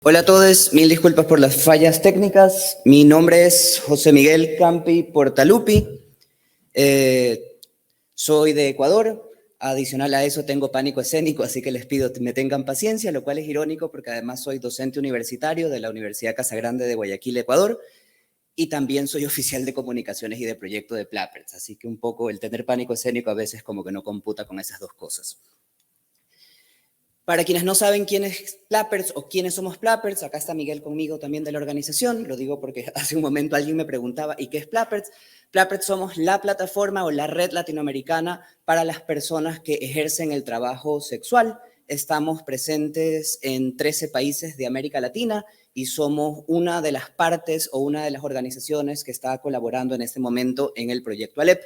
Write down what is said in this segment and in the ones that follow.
Hola a todos, mil disculpas por las fallas técnicas. Mi nombre es José Miguel Campi Portalupi. Soy de Ecuador. Adicional a eso tengo pánico escénico, así que les pido que me tengan paciencia, lo cual es irónico porque además soy docente universitario de la Universidad Casagrande de Guayaquil, Ecuador, y también soy oficial de comunicaciones y de proyecto de Plappers, así que un poco el tener pánico escénico a veces como que no computa con esas dos cosas. Para quienes no saben quién es Plappers o quiénes somos Plappers, acá está Miguel conmigo también de la organización, lo digo porque hace un momento alguien me preguntaba, ¿y qué es Plappers? Plappers somos la plataforma o la red latinoamericana para las personas que ejercen el trabajo sexual. Estamos presentes en 13 países de América Latina y somos una de las partes o una de las organizaciones que está colaborando en este momento en el proyecto ALEP.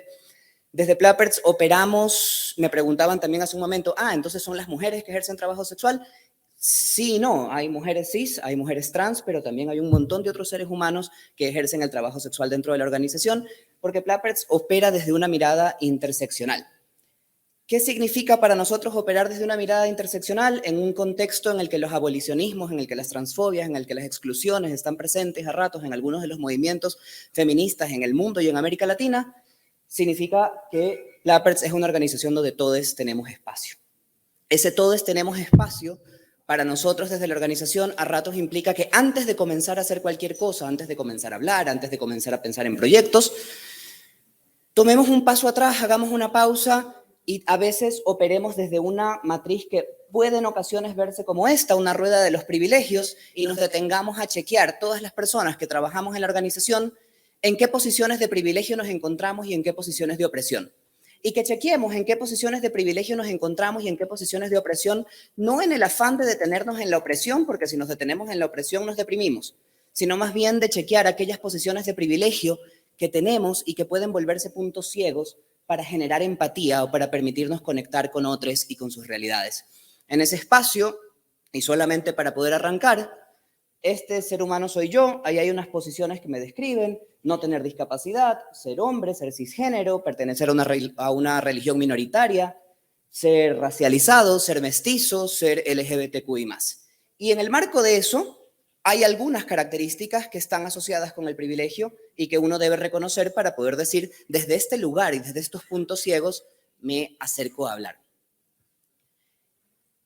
Desde Plappers operamos, me preguntaban también hace un momento, entonces son las mujeres que ejercen trabajo sexual. Sí y no, hay mujeres cis, hay mujeres trans, pero también hay un montón de otros seres humanos que ejercen el trabajo sexual dentro de la organización, porque Plappers opera desde una mirada interseccional. ¿Qué significa para nosotros operar desde una mirada interseccional en un contexto en el que los abolicionismos, en el que las transfobias, en el que las exclusiones están presentes a ratos en algunos de los movimientos feministas en el mundo y en América Latina? Significa que Plappers es una organización donde todos tenemos espacio. Ese todos tenemos espacio para nosotros desde la organización a ratos implica que antes de comenzar a hacer cualquier cosa, antes de comenzar a hablar, antes de comenzar a pensar en proyectos, tomemos un paso atrás, hagamos una pausa y a veces operemos desde una matriz que puede en ocasiones verse como esta, una rueda de los privilegios, y nos detengamos a chequear todas las personas que trabajamos en la organización en qué posiciones de privilegio nos encontramos y en qué posiciones de opresión. Y que chequeemos en qué posiciones de privilegio nos encontramos y en qué posiciones de opresión, no en el afán de detenernos en la opresión, porque si nos detenemos en la opresión nos deprimimos, sino más bien de chequear aquellas posiciones de privilegio que tenemos y que pueden volverse puntos ciegos para generar empatía o para permitirnos conectar con otros y con sus realidades. En ese espacio, y solamente para poder arrancar, este ser humano soy yo, ahí hay unas posiciones que me describen: no tener discapacidad, ser hombre, ser cisgénero, pertenecer a una religión minoritaria, ser racializado, ser mestizo, ser LGBTQI+. Y en el marco de eso, hay algunas características que están asociadas con el privilegio y que uno debe reconocer para poder decir, desde este lugar y desde estos puntos ciegos, me acerco a hablar.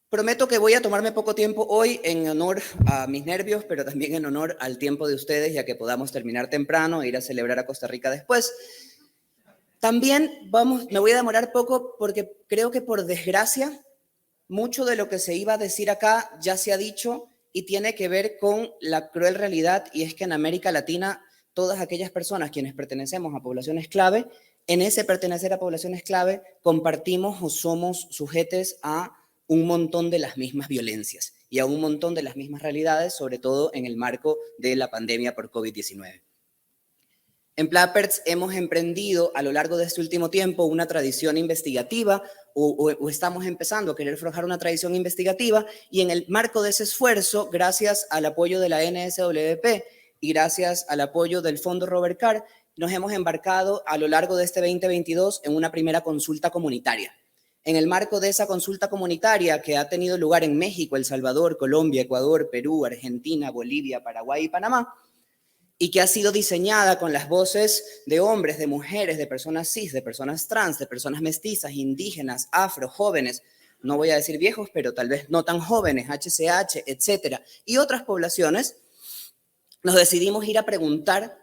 Prometo que voy a tomarme poco tiempo hoy en honor a mis nervios, pero también en honor al tiempo de ustedes, ya que podamos terminar temprano e ir a celebrar a Costa Rica después. También me voy a demorar poco porque creo que por desgracia, mucho de lo que se iba a decir acá ya se ha dicho y tiene que ver con la cruel realidad, y es que en América Latina todas aquellas personas quienes pertenecemos a poblaciones clave, en ese pertenecer a poblaciones clave compartimos o somos sujetos a un montón de las mismas violencias y a un montón de las mismas realidades, sobre todo en el marco de la pandemia por COVID-19. En Plappers hemos emprendido a lo largo de este último tiempo una tradición investigativa o estamos empezando a querer forjar una tradición investigativa, y en el marco de ese esfuerzo, gracias al apoyo de la NSWP y gracias al apoyo del Fondo Robert Carr, nos hemos embarcado a lo largo de este 2022 en una primera consulta comunitaria. En el marco de esa consulta comunitaria que ha tenido lugar en México, El Salvador, Colombia, Ecuador, Perú, Argentina, Bolivia, Paraguay y Panamá, y que ha sido diseñada con las voces de hombres, de mujeres, de personas cis, de personas trans, de personas mestizas, indígenas, afro, jóvenes, no voy a decir viejos, pero tal vez no tan jóvenes, HCH, etcétera, y otras poblaciones, nos decidimos ir a preguntar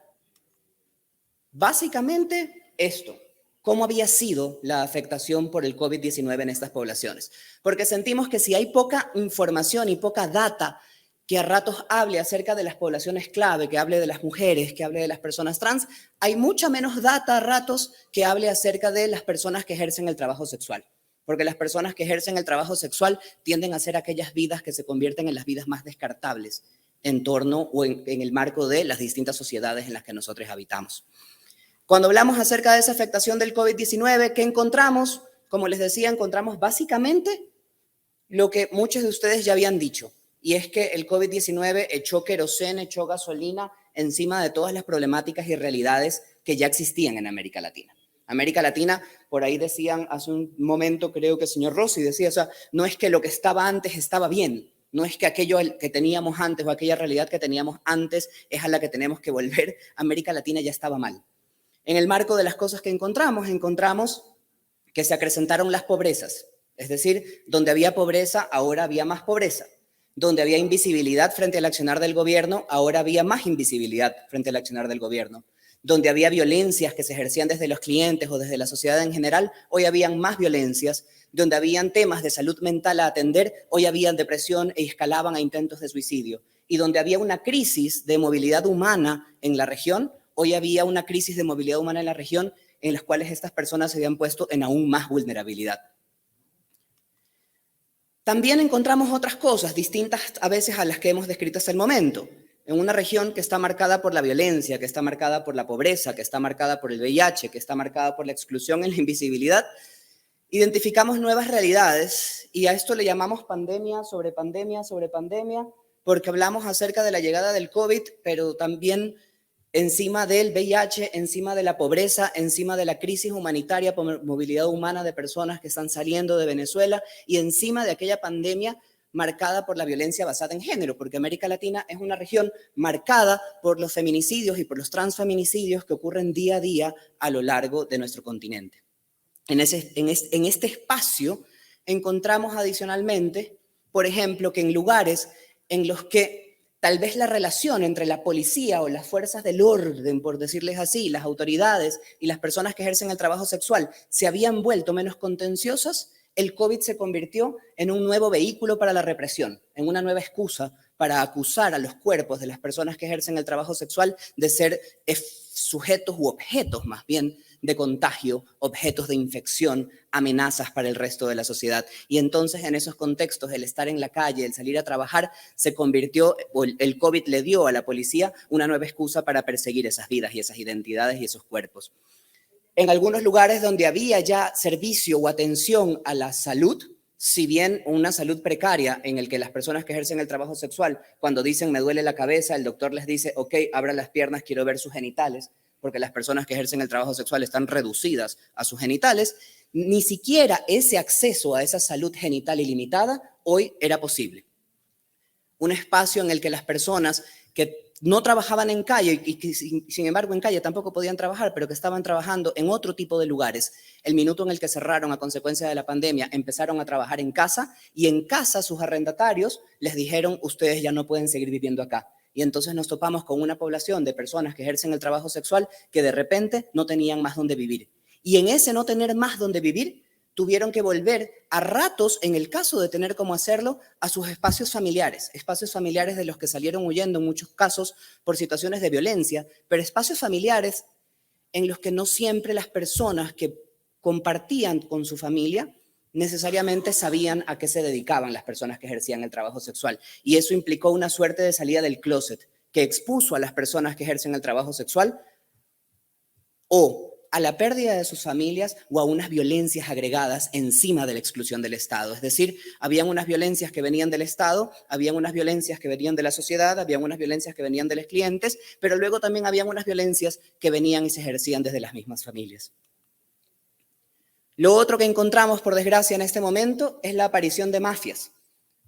básicamente esto: ¿cómo había sido la afectación por el COVID-19 en estas poblaciones? Porque sentimos que si hay poca información y poca data que a ratos hable acerca de las poblaciones clave, que hable de las mujeres, que hable de las personas trans, hay mucha menos data a ratos que hable acerca de las personas que ejercen el trabajo sexual. Porque las personas que ejercen el trabajo sexual tienden a ser aquellas vidas que se convierten en las vidas más descartables en torno o en el marco de las distintas sociedades en las que nosotros habitamos. Cuando hablamos acerca de esa afectación del COVID-19, ¿qué encontramos? Como les decía, encontramos básicamente lo que muchos de ustedes ya habían dicho, y es que el COVID-19 echó queroseno, echó gasolina encima de todas las problemáticas y realidades que ya existían en América Latina. América Latina, por ahí decían hace un momento, creo que el señor Rossi decía, o sea, no es que lo que estaba antes estaba bien, No es que aquello que teníamos antes o aquella realidad que teníamos antes es a la que tenemos que volver. América Latina ya estaba mal. En el marco de las cosas que encontramos que se acrecentaron las pobrezas. Es decir, donde había pobreza, ahora había más pobreza. Donde había invisibilidad frente al accionar del gobierno, ahora había más invisibilidad frente al accionar del gobierno. Donde había violencias que se ejercían desde los clientes o desde la sociedad en general, hoy habían más violencias. Donde habían temas de salud mental a atender, hoy habían depresión e escalaban a intentos de suicidio. Y donde había una crisis de movilidad humana en la región, hoy había una crisis de movilidad humana en la región en las cuales estas personas se habían puesto en aún más vulnerabilidad. También encontramos otras cosas distintas a veces a las que hemos descrito hasta el momento. En una región que está marcada por la violencia, que está marcada por la pobreza, que está marcada por el VIH, que está marcada por la exclusión y la invisibilidad, identificamos nuevas realidades y a esto le llamamos pandemia sobre pandemia sobre pandemia, porque hablamos acerca de la llegada del COVID, pero también encima del VIH, encima de la pobreza, encima de la crisis humanitaria por movilidad humana de personas que están saliendo de Venezuela y encima de aquella pandemia marcada por la violencia basada en género, porque América Latina es una región marcada por los feminicidios y por los transfeminicidios que ocurren día a día a lo largo de nuestro continente. En este espacio encontramos adicionalmente, por ejemplo, que en lugares en los que tal vez la relación entre la policía o las fuerzas del orden, por decirles así, las autoridades y las personas que ejercen el trabajo sexual se habían vuelto menos contenciosas, el COVID se convirtió en un nuevo vehículo para la represión, en una nueva excusa para acusar a los cuerpos de las personas que ejercen el trabajo sexual de ser sujetos u objetos más bien de contagio, objetos de infección, amenazas para el resto de la sociedad. Y entonces en esos contextos el estar en la calle, el salir a trabajar, se convirtió, o el COVID le dio a la policía una nueva excusa para perseguir esas vidas y esas identidades y esos cuerpos. En algunos lugares donde había ya servicio o atención a la salud, si bien una salud precaria en el que las personas que ejercen el trabajo sexual, cuando dicen me duele la cabeza, el doctor les dice, ok, abra las piernas, quiero ver sus genitales, porque las personas que ejercen el trabajo sexual están reducidas a sus genitales, ni siquiera ese acceso a esa salud genital ilimitada hoy era posible. Un espacio en el que las personas que no trabajaban en calle y que sin embargo en calle tampoco podían trabajar, pero que estaban trabajando en otro tipo de lugares. El minuto en el que cerraron a consecuencia de la pandemia, empezaron a trabajar en casa y en casa sus arrendatarios les dijeron, ustedes ya no pueden seguir viviendo acá. Y entonces nos topamos con una población de personas que ejercen el trabajo sexual que de repente no tenían más donde vivir. Y en ese no tener más donde vivir, tuvieron que volver a ratos, en el caso de tener cómo hacerlo, a sus espacios familiares de los que salieron huyendo en muchos casos por situaciones de violencia, pero espacios familiares en los que no siempre las personas que compartían con su familia necesariamente sabían a qué se dedicaban las personas que ejercían el trabajo sexual. Y eso implicó una suerte de salida del closet que expuso a las personas que ejercen el trabajo sexual o a la pérdida de sus familias o a unas violencias agregadas encima de la exclusión del Estado. Es decir, habían unas violencias que venían del Estado, habían unas violencias que venían de la sociedad, habían unas violencias que venían de los clientes, pero luego también habían unas violencias que venían y se ejercían desde las mismas familias. Lo otro que encontramos, por desgracia, en este momento es la aparición de mafias.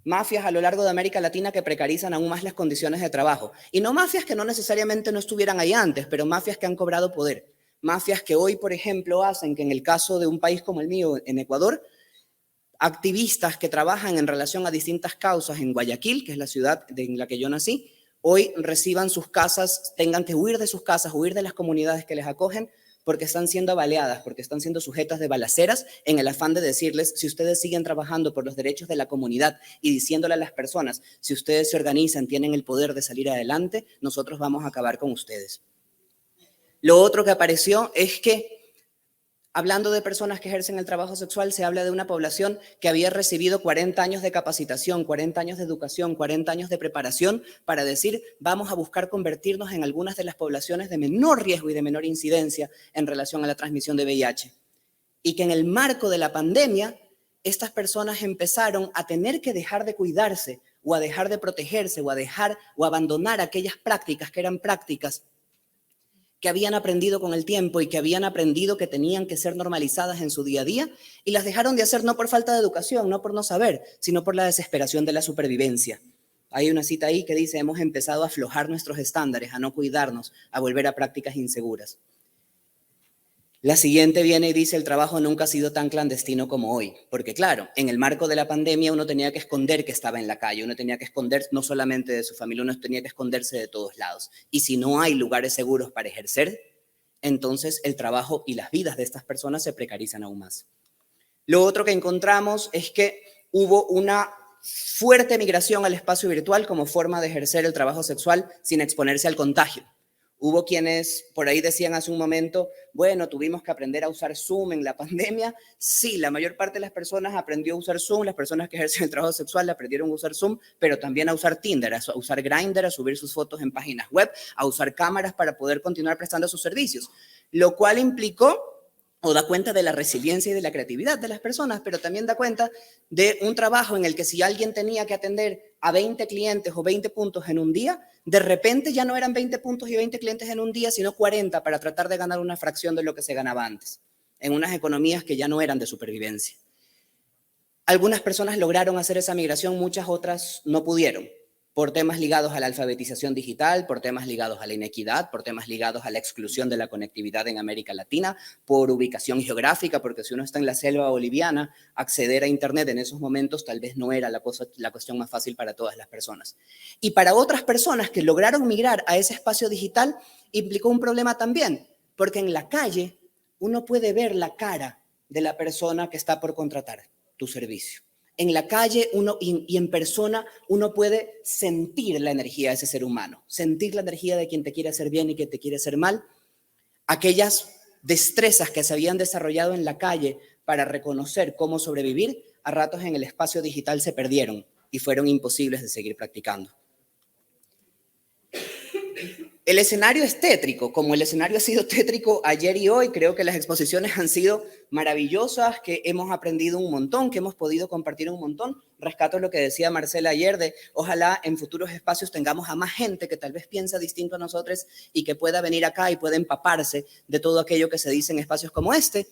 Mafias a lo largo de América Latina que precarizan aún más las condiciones de trabajo. Y no mafias que no necesariamente no estuvieran ahí antes, pero mafias que han cobrado poder. Mafias que hoy, por ejemplo, hacen que en el caso de un país como el mío, en Ecuador, activistas que trabajan en relación a distintas causas en Guayaquil, que es la ciudad en la que yo nací, hoy reciban sus casas, tengan que huir de sus casas, huir de las comunidades que les acogen, porque están siendo baleadas, porque están siendo sujetas de balaceras en el afán de decirles, si ustedes siguen trabajando por los derechos de la comunidad y diciéndole a las personas, si ustedes se organizan, tienen el poder de salir adelante, nosotros vamos a acabar con ustedes. Lo otro que apareció es que, hablando de personas que ejercen el trabajo sexual, se habla de una población que había recibido 40 años de capacitación, 40 años de educación, 40 años de preparación para decir, vamos a buscar convertirnos en algunas de las poblaciones de menor riesgo y de menor incidencia en relación a la transmisión de VIH. Y que en el marco de la pandemia, estas personas empezaron a tener que dejar de cuidarse o a dejar de protegerse o a abandonar aquellas prácticas que eran prácticas que habían aprendido con el tiempo y que habían aprendido que tenían que ser normalizadas en su día a día y las dejaron de hacer no por falta de educación, no por no saber, sino por la desesperación de la supervivencia. Hay una cita ahí que dice, hemos empezado a aflojar nuestros estándares, a no cuidarnos, a volver a prácticas inseguras. La siguiente viene y dice, el trabajo nunca ha sido tan clandestino como hoy. Porque claro, en el marco de la pandemia uno tenía que esconder que estaba en la calle, uno tenía que esconder no solamente de su familia, uno tenía que esconderse de todos lados. Y si no hay lugares seguros para ejercer, entonces el trabajo y las vidas de estas personas se precarizan aún más. Lo otro que encontramos es que hubo una fuerte migración al espacio virtual como forma de ejercer el trabajo sexual sin exponerse al contagio. Hubo quienes por ahí decían hace un momento, bueno, tuvimos que aprender a usar Zoom en la pandemia. Sí, la mayor parte de las personas aprendió a usar Zoom, las personas que ejercen el trabajo sexual aprendieron a usar Zoom, pero también a usar Tinder, a usar Grindr, a subir sus fotos en páginas web, a usar cámaras para poder continuar prestando sus servicios, lo cual implicó o da cuenta de la resiliencia y de la creatividad de las personas, pero también da cuenta de un trabajo en el que si alguien tenía que atender a 20 clientes o 20 puntos en un día, de repente ya no eran 20 puntos y 20 clientes en un día, sino 40 para tratar de ganar una fracción de lo que se ganaba antes, en unas economías que ya no eran de supervivencia. Algunas personas lograron hacer esa migración, muchas otras no pudieron, por temas ligados a la alfabetización digital, por temas ligados a la inequidad, por temas ligados a la exclusión de la conectividad en América Latina, por ubicación geográfica, porque si uno está en la selva boliviana, acceder a Internet en esos momentos tal vez no era la cuestión más fácil para todas las personas. Y para otras personas que lograron migrar a ese espacio digital, implicó un problema también, porque en la calle uno puede ver la cara de la persona que está por contratar tu servicio. En la calle y en persona uno puede sentir la energía de ese ser humano, sentir la energía de quien te quiere hacer bien y quien te quiere hacer mal. Aquellas destrezas que se habían desarrollado en la calle para reconocer cómo sobrevivir, a ratos en el espacio digital se perdieron y fueron imposibles de seguir practicando. El escenario es tétrico, como el escenario ha sido tétrico ayer y hoy. Creo que las exposiciones han sido maravillosas, que hemos aprendido un montón, que hemos podido compartir un montón. Rescato lo que decía Marcela ayer de ojalá en futuros espacios tengamos a más gente que tal vez piensa distinto a nosotros y que pueda venir acá y pueda empaparse de todo aquello que se dice en espacios como este.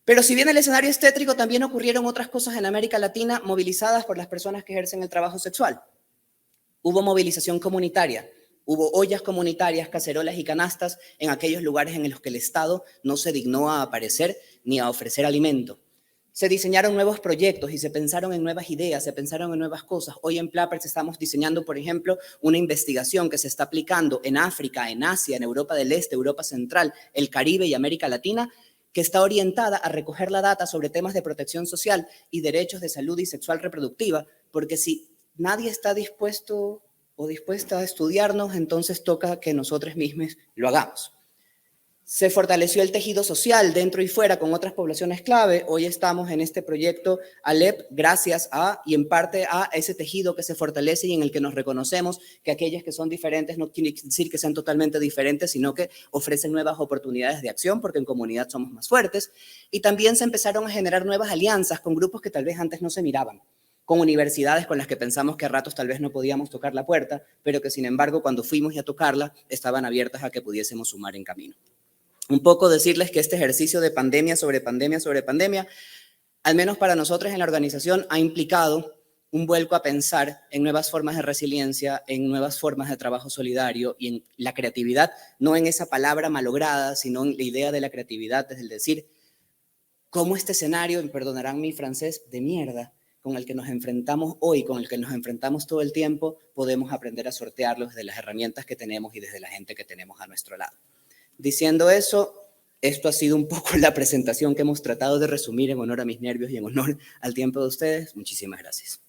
Pero si bien el escenario es tétrico, también ocurrieron otras cosas en América Latina movilizadas por las personas que ejercen el trabajo sexual. Hubo movilización comunitaria. Hubo ollas comunitarias, cacerolas y canastas en aquellos lugares en los que el Estado no se dignó a aparecer ni a ofrecer alimento. Se diseñaron nuevos proyectos y se pensaron en nuevas ideas, se pensaron en nuevas cosas. Hoy en Plappers estamos diseñando, por ejemplo, una investigación que se está aplicando en África, en Asia, en Europa del Este, Europa Central, el Caribe y América Latina, que está orientada a recoger la data sobre temas de protección social y derechos de salud y sexual reproductiva, porque si nadie está dispuesto o dispuesta a estudiarnos, entonces toca que nosotros mismos lo hagamos. Se fortaleció el tejido social dentro y fuera con otras poblaciones clave. Hoy estamos en este proyecto ALEP gracias a y en parte a ese tejido que se fortalece y en el que nos reconocemos que aquellas que son diferentes no quiere decir que sean totalmente diferentes, sino que ofrecen nuevas oportunidades de acción porque en comunidad somos más fuertes. Y también se empezaron a generar nuevas alianzas con grupos que tal vez antes no se miraban, con universidades con las que pensamos que a ratos tal vez no podíamos tocar la puerta, pero que sin embargo cuando fuimos a tocarla estaban abiertas a que pudiésemos sumar en camino. Un poco decirles que este ejercicio de pandemia sobre pandemia sobre pandemia, al menos para nosotros en la organización, ha implicado un vuelco a pensar en nuevas formas de resiliencia, en nuevas formas de trabajo solidario y en la creatividad, no en esa palabra malograda, sino en la idea de la creatividad, es decir, cómo este escenario, me perdonarán mi francés, de mierda, con el que nos enfrentamos hoy, con el que nos enfrentamos todo el tiempo, podemos aprender a sortearlo desde las herramientas que tenemos y desde la gente que tenemos a nuestro lado. Diciendo eso, esto ha sido un poco la presentación que hemos tratado de resumir en honor a mis nervios y en honor al tiempo de ustedes. Muchísimas gracias.